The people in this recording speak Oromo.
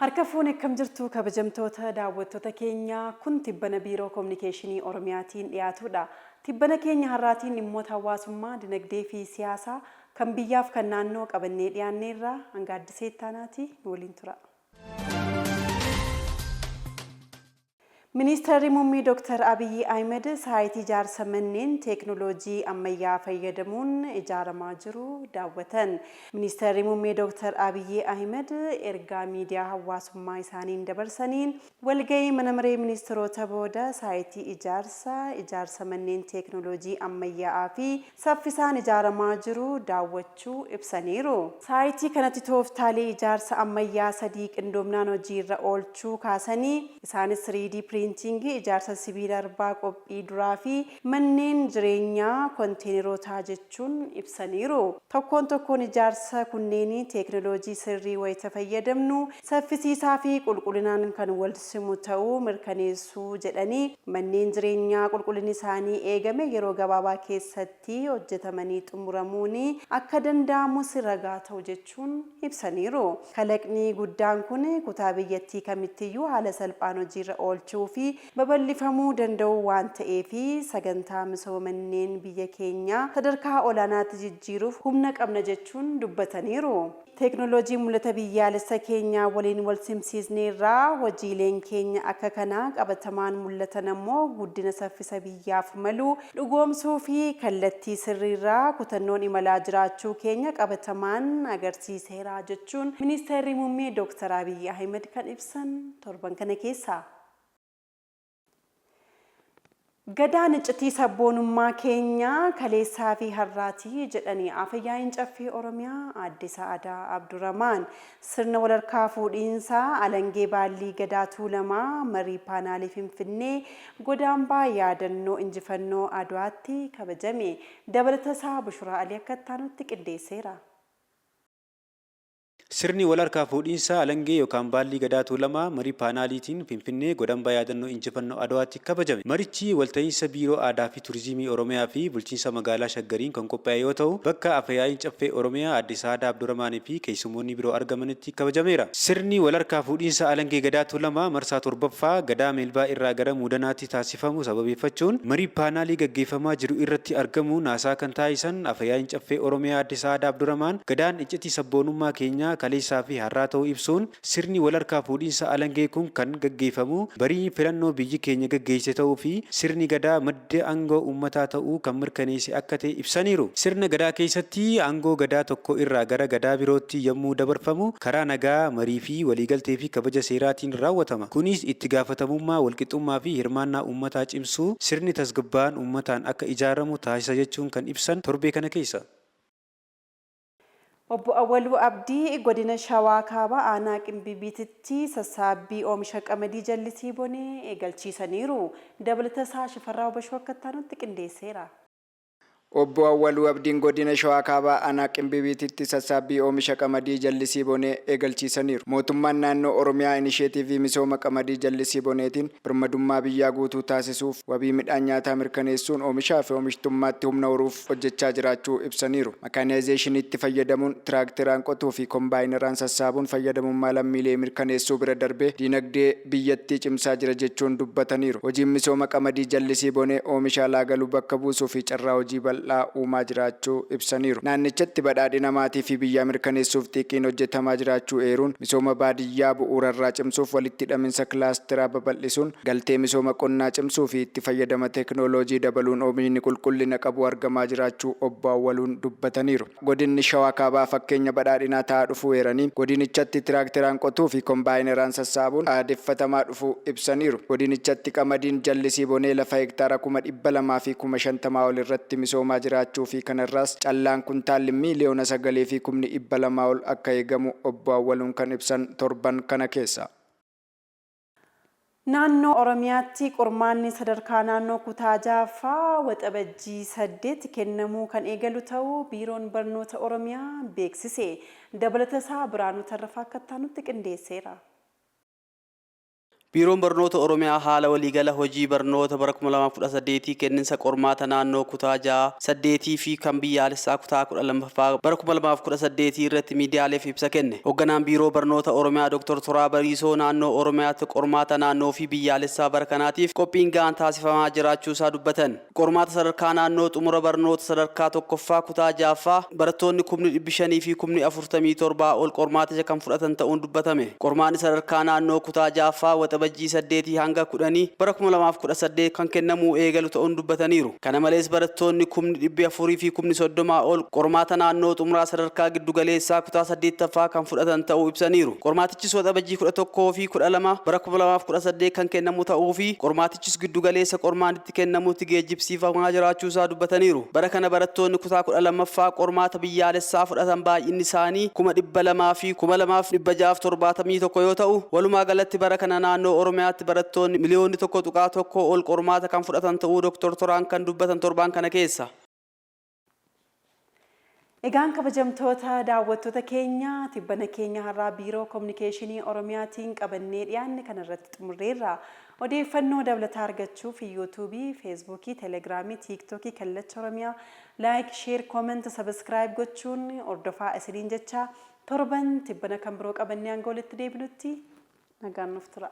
Harka fuune akkam jirtu kabajamtoota daawwattoota keenya kun tibbana biiroo kominikeeshinii Oromiyaatiin dhiyaatudha. Tibbana keenya har'aatiin dhimmoota hawaasummaa, dinagdee fi siyaasaa kan biyyaaf kan naannoo qabannee dhiyaanneerra hanga addisee taanaati nu waliin tura. Ministeerri Muummee Dr. Abiy Ahmed saayitii ijaarsa manneen teekinooloojii ammayyaa fayyadamuun ijaaramaa jiru daawwatan. Ministeerri Muummee Dr. Abiy Ahmed ergaa miidiyaa hawaasummaa isaaniin dabarsaniin walgahii mana maree ministeerota booda saayitii ijaarsa manneen teekinooloojii ammayyaa fi saffisaan ijaaramaa jiru daawwachuu ibsaniiru. Saayitii kanatti tooftaalee ijaarsa ammayyaa 3 qindoomnaan hojiirra oolchuu kaasanii isaanis 3D printingi ijaarsa sibiila arbaa qophii duraa fi manneen jireenyaa konteeneroota jechuun ibsaniiru. Tokkoon ijaarsa kunneen teekinooloojii sirrii wayita fayyadamnu saffisiisaa fi qulqullinaan kan wal simu ta'uu mirkaneessuu jedhanii manneen jireenyaa qulqullinni isaanii eegame yeroo gabaabaa keessatti hojjetamanii xumuramuun akka danda'amu ragaa ta'u jechuun ibsaniiru. Kalaqni guddaan kun kutaa biyyattii kamittiyyuu haala salphaan hojiirra oolchuu fi babal'ifamuu danda'u waan ta'eef sagantaa misooma manneen biyya keenya sadarkaa olaanaatti jijjiiruuf humna qabna jechuun dubbataniiru. Teekinooloojii mul'ata biyyaalessa keenyaa waliin wal simsiisneerraa hojiileen keenya akka kanaa qabatamaan mul'atan ammoo guddina saffisa biyyaaf malu dhugoomsuu fi kallattii sirriirraa kutannoon imalaa jiraachuu keenya qabatamaan agarsiiseera jechuun ministeerri muummee Dr. Abiy Ahmed kan ibsan torban kana keessa. Gadaan iccitii sabboonummaa keenya kaleessaa fi har'aatii jedhanii afyaa'in caffee Oromiyaa Aadde Sa'aadaa Abdurrahmaan sirna walharkaa fuudhiinsaa alangee baallii gadaa Tuulamaa marii paanaalii Finfinnee godaambaa yaadannoo injifannoo Adwaatti kabajame. Dabalatasaa Bushuraa Alii akka ittaanutti qindeesseera. Sirni walharkaa fuudhiinsaa alangee yookaan baallii gadaa Tuulamaa marii paanaaliitiin Finfinnee godaambaa yaadannoo injifannoo Adwaatti kabajame. Marichi walta'iinsa biiroo aadaa fi turizimii Oromiyaa fi bulchiinsa magaalaa Shaggariin kan qophaa'e yoo ta'u bakka afyaa'in caffee Oromiyaa Aadde Sa'aadaa Abdurrahmaanii fi keessummoonni biroo argamanitti kabajameera. Sirni walharkaa fuudhiinsaa alangee gadaa Tuulamaa marsaa 7ffaa gadaa Meelbaa irraa gara Muudanaatti taasifamu sababeeffachuun marii paanaalii gaggeeffamaa jiru irratti argamuun haasaa kan taasisan afyaa'in caffee Oromiyaa Aadde Sa'aadaa Abdurrahmaan gadaan iccitii sabboonummaa keenyaa kaleessaa fi har'aa ta'uu ibsuun sirni walharkaa fuudhiinsa alangee kun kan gaggeeffamu barii filannoo biyyi keenya gaggeesse ta'uu fi sirni gadaa madda aangoo uummataa ta'uu kan mirkaneesse akka ta'e ibsaniiru. Sirna gadaa keessatti aangoo gadaa tokko irraa gara gadaa birootti yommuu dabarfamu karaa nagaa marii fi waliigaltee fi kabaja seeraatiin raawwatama. Kunis itti gaafatamummaa walqixxummaa fi hirmaannaa uummataa cimsuu sirni tasgabba'aan uummataan akka ijaaramu taasisa jechuun kan ibsan torbee kana keessa. Obbo Awwaluu Abdii godina Shawaa Kaabaa aanaa Qimbibiititti sassaabbii oomisha qamadii jallisii bonee eegalchiisaniiru. Dabalatasaa Shifarraa Obashoo akka ittaanutti qindeesseera. Obbo Awwaluu Abdiin godina Shawaa Kaabaa aanaa Qimbibiititti sassaabbii oomisha qamadii jallisii bonee eegalchiisaniiru. Mootummaan naannoo Oromiyaa inisheetiivii misooma qamadii jallisii boneetiin birmadummaa biyyaa guutuu taasisuuf wabii midhaan nyaataa mirkaneessuun oomishaa fi oomishtummaatti humna horuuf hojjechaa jiraachuu ibsaniiru. Makaanaayzeeshiniitti fayyadamuun tiraakteraan qotuu fi kombaayineraan sassaabuun fayyadamummaa lammiilee mirkaneessuu bira darbee dinagdee biyyattii cimsaa jira jechuun dubbataniiru. Hojiin misooma qamadii jallisii bonee oomisha alaa galuu bakka buusuu fi carraa hojii uumaa jiraachuu ibsaniiru. Naannichatti badhaadhina maatii fi biyyaa mirkaneessuuf xiqqeen hojjetamaa jiraachuu eeruun misooma baadiyyaa bu'uurarraa cimsuuf walitti hidhaminsa kilaasteraa babal'isuun galtee misooma qonnaa cimsuu fi itti fayyadama teekinooloojii dabaluun oomishni qulqullina qabu argamaa jiraachuu obbo Awwaluun dubbataniiru. Godinni Shawaa Kaabaa fakkeenya badhaadhinaa ta'aa dhufuu eeranii godinichatti tiraakteraan qotuu fi kombaayineraan sassaabuun aadeffatamaa dhufuu ibsaniiru. Godinichatti qamadiin jallisii bonee lafa hektaara 200,000 fi 50,000 ol irratti misooma jiraachuu fi kanarraas callaan kuntaalli miiliyoona 9 fi 100,200 ol akka eegamu obbo Awwaluun kan ibsan torban kana keessa. Naannoo Oromiyaatti qormaanni sadarkaa naannoo kutaa jaaffaa waxabajjii 8 kennamuu kan eegalu ta'uu biiroon barnoota Oromiyaa beeksise. Dabalatasaa Biraanuu Tarrafaa akka ittaanutti qindeesseera. Biiroon barnoota Oromiyaa haala waliigala hojii barnoota bara 2018 kenninsa qormaata naannoo kutaa 6 fi kan biyyaalessaa kutaa 12ffaa bara 2018 irratti miidiyaaleef ibsa kenne. Hoogganaan biiroo barnoota Oromiyaa Dr. Toraa Bariisoo naannoo Oromiyaatti qormaata naannoo fi biyyaalessaa bara kanaatiif qophiin gahaan taasifamaa jiraachuu isaa dubbatan. Qormaata sadarkaa naannoo xumura barnoota sadarkaa tokkoffaa kutaa 6ffaa barattoonni 500 fi 47 ol qormaaticha kan fudhatan ta'uun dubbatame. Qormaanni sadarkaa naannoo kutaa 6ffaa waxabajjii 8 hanga 10 bara 2018 kan kennamuu eegalu ta'uun dubbataniiru. Kana malees barattoonni 400 fi 30 ol qormaata naannoo xumuraa sadarkaa giddugaleessaa kutaa 8ffaa kan fudhatan ta'uu ibsaniiru. Qormaatichis waxabajjii 11 fi 12 bara 2018 kan kennamu ta'uu fi qormaatichis giddugaleessa qormaanitti kennamutti geejjibsiifamaa jiraachuu isaa dubbataniiru. Bara kana barattoonni kutaa 12ffaa qormaata biyyaalessaa fudhatan baay'inni isaanii 200 fi 2671 yoo ta'u, walumaa galatti bara kana naannoo Oromiyaatti barattoonni miliyoonni 1.1 ol qormaata kan fudhatan ta'uu Dr. Toraan kan dubbatan torban kana keessa. Egaan kabajamtoota daawwattoota keenya tibbana keenya har'aa biiroo kominikeeshinii Oromiyaatiin qabannee dhiyaanne kanarratti xumurreerra. Odeeffannoo dabalataa argachuuf yuutuubii, feesbuukii, teelegiraamii, tiiktookii kallacha Oromiyaa laayik, sheer, kooment, sabiskiraayib gochuun hordofaa isiniin jecha torban tibbana kan biroo qabannee hanga walitti deebinutti nagaan nuuf tura.